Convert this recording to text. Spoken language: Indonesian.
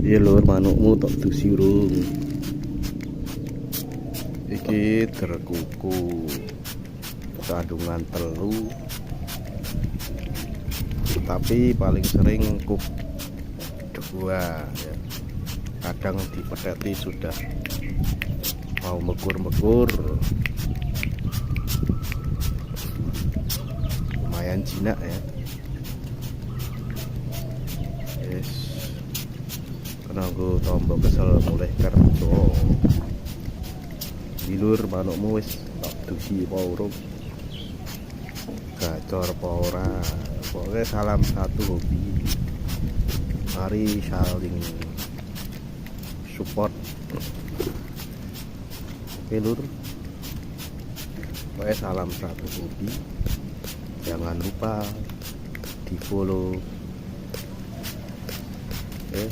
Iya lur, manukmu tok dusi urung. Iki terkuku kandungan telu, tapi paling sering kuk dua ya. Kadang dipeteti sudah mau mekur-mekur, lumayan jinak ya. Yes, kena gue tombol kesel mulai kerja. Dilur manukmu wis tak dusi apa urung, gacor apa ora. Pokoknya salam satu hobi, mari saling support. Oke lur, pokoknya salam satu hobi, jangan lupa di follow. Oke.